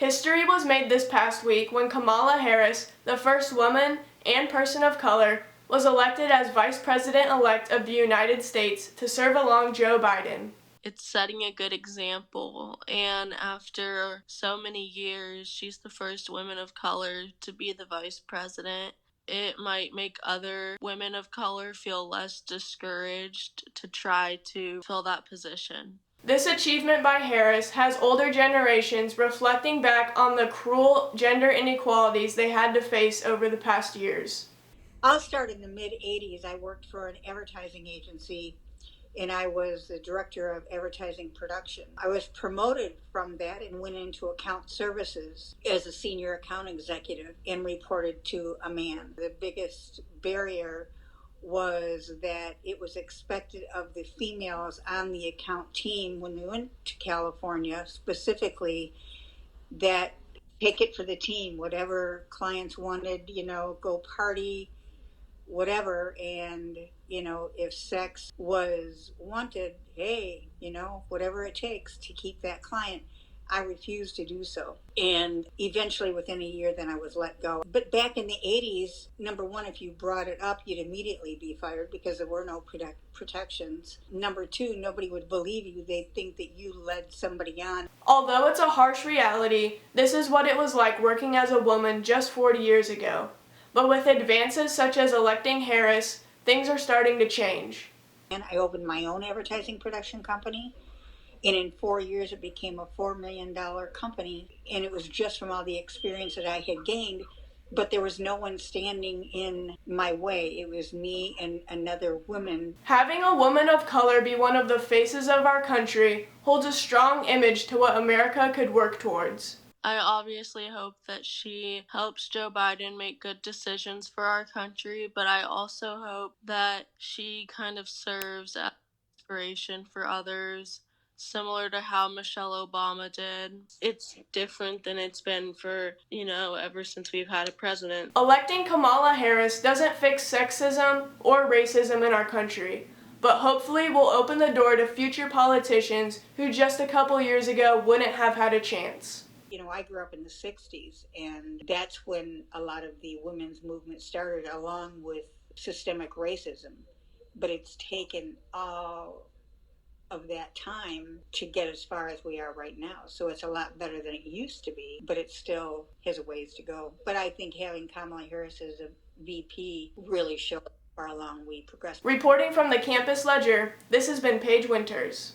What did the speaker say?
History was made this past week when Kamala Harris, the first woman and person of color, was elected as Vice President-elect of the United States to serve along Joe Biden. It's setting a good example, and after so many years, she's the first woman of color to be the vice president. It might make other women of color feel less discouraged to try to fill that position. This achievement by Harris has older generations reflecting back on the cruel gender inequalities they had to face over the past years. I'll start in the mid-'80s. I worked for an advertising agency and I was the director of advertising production. I was promoted from that and went into account services as a senior account executive and reported to a man. The biggest barrier was that it was expected of the females on the account team when we went to California specifically that take it for the team, whatever clients wanted, go party, whatever. And, if sex was wanted, hey, whatever it takes to keep that client. I refused to do so. And eventually within a year, then I was let go. But back in the 80s, number one, if you brought it up, you'd immediately be fired because there were no protections. Number two, nobody would believe you. They'd think that you led somebody on. Although it's a harsh reality, this is what it was like working as a woman just 40 years ago. But with advances such as electing Harris, things are starting to change. And I opened my own advertising production company. And in 4 years, it became a $4 million company. And it was just from all the experience that I had gained. But there was no one standing in my way. It was me and another woman. Having a woman of color be one of the faces of our country holds a strong image to what America could work towards. I obviously hope that she helps Joe Biden make good decisions for our country, but I also hope that she kind of serves as inspiration for others, similar to how Michelle Obama did. It's different than it's been for, ever since we've had a president. Electing Kamala Harris doesn't fix sexism or racism in our country, but hopefully will open the door to future politicians who just a couple years ago wouldn't have had a chance. I grew up in the 60s, and that's when a lot of the women's movement started, along with systemic racism. But it's taken all of that time to get as far as we are right now. So it's a lot better than it used to be, but it still has a ways to go. But I think having Kamala Harris as a VP really shows how far along we progressed. Reporting from the Campus Ledger, this has been Paige Winters.